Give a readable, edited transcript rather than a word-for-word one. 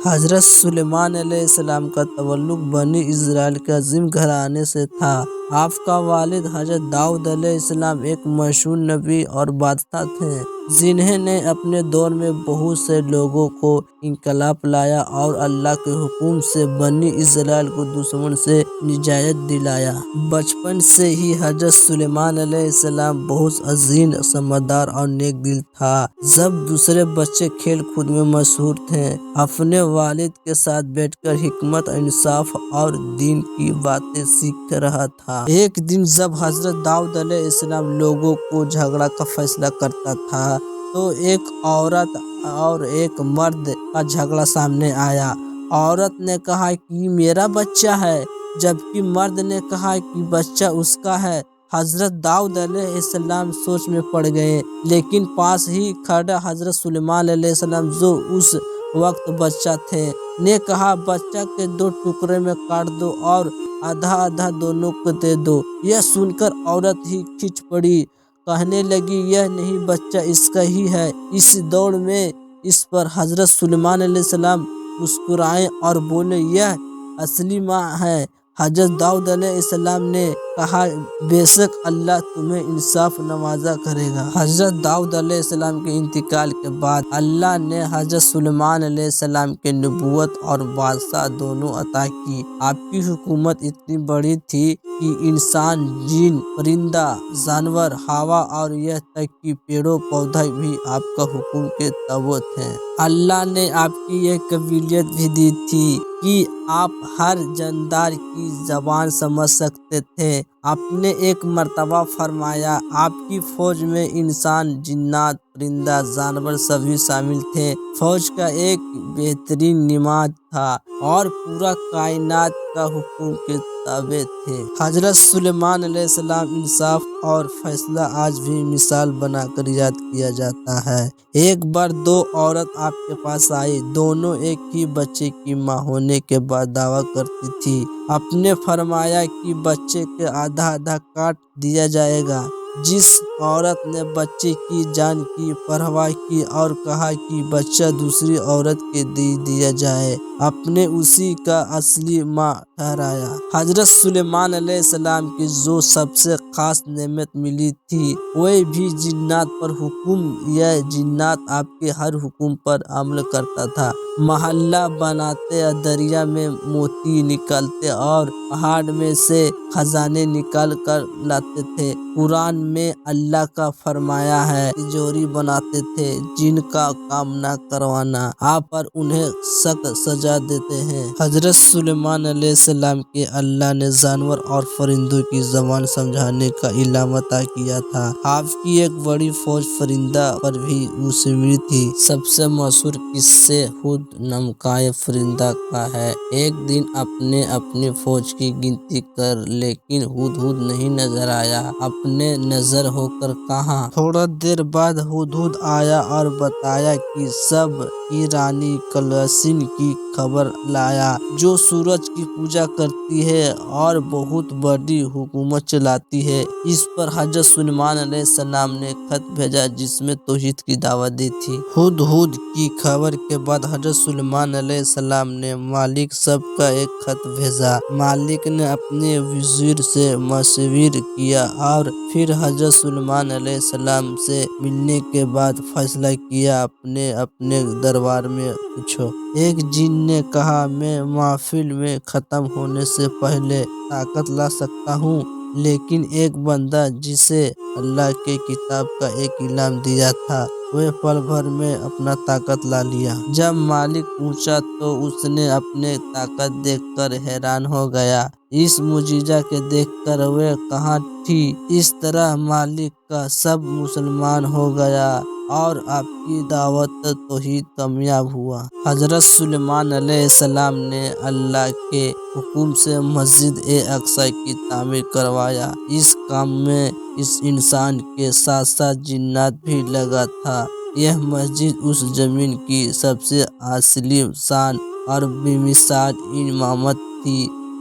حضرت سلیمان علیہ السلام کا تعلق بنی اسرائیل کے عظیم گھرانے سے تھا۔ آپ کا والد حضرت داؤد علیہ السلام ایک مشہور نبی اور بادشاہ تھے، جنہوں نے اپنے دور میں بہت سے لوگوں کو انقلاب لایا اور اللہ کے حکم سے بنی اسرائیل کو دشمن سے نجات دلایا۔ بچپن سے ہی حضرت سلیمان علیہ السلام بہت عظیم، سمجھدار اور نیک دل تھا۔ جب دوسرے بچے کھیل کود میں مشہور تھے، اپنے والد کے ساتھ بیٹھ کر حکمت، انصاف اور دین کی باتیں سیکھ رہا تھا۔ ایک دن جب حضرت داؤد علیہ السلام لوگوں کو جھگڑا کا فیصلہ کرتا تھا تو ایک عورت اور ایک مرد کا جھگڑا سامنے آیا۔ عورت نے کہا کہ یہ میرا بچہ ہے، جبکہ مرد نے کہا کہ بچہ اس کا ہے۔ حضرت داؤد علیہ السلام سوچ میں پڑ گئے، لیکن پاس ہی کھڑا حضرت سلیمان علیہ السلام، جو اس وقت بچہ تھے، نے کہا بچہ کے 2 ٹکڑے میں کاٹ دو اور آدھا آدھا دونوں کو دے دو۔ یہ سن کر عورت ہی کھنچ پڑی، کہنے لگی یہ نہیں، بچہ اس کا ہی ہے۔ اس دوڑ میں اس پر حضرت سلیمان علیہ السلام مسکرائے اور بولے یہ اصلی ماں ہے۔ حضرت داؤد علیہ السلام نے کہا بے شک اللہ تمہیں انصاف نوازا کرے گا۔ حضرت داؤد علیہ السلام کے انتقال کے بعد اللہ نے حضرت سلیمان علیہ السلام کے نبوت اور بادشاہ دونوں عطا کی۔ آپ کی حکومت اتنی بڑی تھی کہ انسان، جن، پرندہ، جانور، ہوا اور یہاں تک کہ پیڑ پودے بھی آپ کا حکم کے تابع تھے۔ اللہ نے آپ کی یہ قابلیت بھی دی تھی کہ آپ ہر جاندار کی زبان سمجھ سکتے تھے۔ آپ نے ایک مرتبہ فرمایا آپ کی فوج میں انسان، جنات، پرندہ، جانور سبھی شامل تھے۔ فوج کا ایک بہترین نماز تھا اور پورا کائنات کا حکم کے تابع تھے۔ حضرت سلیمان علیہ السلام انصاف اور فیصلہ آج بھی مثال بنا کر یاد کیا جاتا ہے۔ ایک بار 2 عورت آپ کے پاس آئی، دونوں ایک ہی بچے کی ماں ہونے کے بعد دعویٰ کرتی تھی۔ آپ نے فرمایا کہ بچے کے آدھا آدھا کاٹ دیا جائے گا۔ جس عورت نے بچے کی جان کی پرواہ کی اور کہا کہ بچہ دوسری عورت کے دے دیا جائے، آپ نے اسی کا اصلی ماں ٹھہرایا۔ حضرت سلیمان علیہ السلام کی جو سب سے خاص نعمت ملی تھی وہ بھی جنات پر حکم، یہ جنات آپ کے ہر حکم پر عمل کرتا تھا۔ محلہ بناتے، دریا میں موتی نکالتے اور پہاڑ میں سے خزانے نکال کر لاتے تھے۔ قرآن میں اللہ کا فرمایا ہے تجوری بناتے تھے جن کا کام نہ کروانا، آپ پر انہیں سخت سزا دیتے ہیں۔ حضرت سلیمان علیہ السلام کے اللہ نے جانور اور پرندوں کی زبان سمجھانے کا علم عطا کیا تھا۔ آپ کی ایک بڑی فوج پرندہ پر بھی مشتمل تھی۔ سب سے مشہور قصے ہدہد نمکائے پرندہ کا ہے۔ ایک دن آپ نے اپنی فوج کی گنتی کر لیکن ہدہد نہیں نظر آیا۔ آپ نے نظر ہو کر کہا۔ تھوڑا دیر بعد ہدہد آیا اور بتایا کہ سب کی رانی کلسین کی خبر لایا، جو سورج کی پوجا کرتی ہے اور بہت بڑی حکومت چلاتی ہے۔ اس پر حضرت سلیمان علیہ السلام نے خط بھیجا جس میں توحید کی دعوت دی تھی۔ ہدہد کی خبر کے بعد حضرت سلیمان علیہ السلام نے مالک سب کا ایک خط بھیجا۔ مالک نے اپنے وزیر سے مشورہ کیا اور پھر حضرت سلیمان علیہ السلام سے ملنے کے بعد فیصلہ کیا اپنے دربار میں پوچھو۔ ایک جن نے کہا میں محفل میں ختم ہونے سے پہلے طاقت لا سکتا ہوں، لیکن ایک بندہ جسے اللہ کے کتاب کا ایک علم دیا تھا وہ پل بھر میں اپنا طاقت لا لیا۔ جب مالک پوچھا تو اس نے اپنے طاقت دیکھ کر حیران ہو گیا۔ اس معجزہ کے دیکھ کر وہ کہاں تھی؟ اس طرح مالک کا سب مسلمان ہو گیا اور آپ کی دعوت توحید کامیاب ہوا۔ حضرت سلیمان علیہ السلام نے اللہ کے حکم سے مسجد اقصی کی تعمیر کروایا۔ اس کام میں اس انسان کے ساتھ ساتھ جنات بھی لگا تھا۔ یہ مسجد اس زمین کی سب سے اصلی شان اور بے مثال امامت تھی۔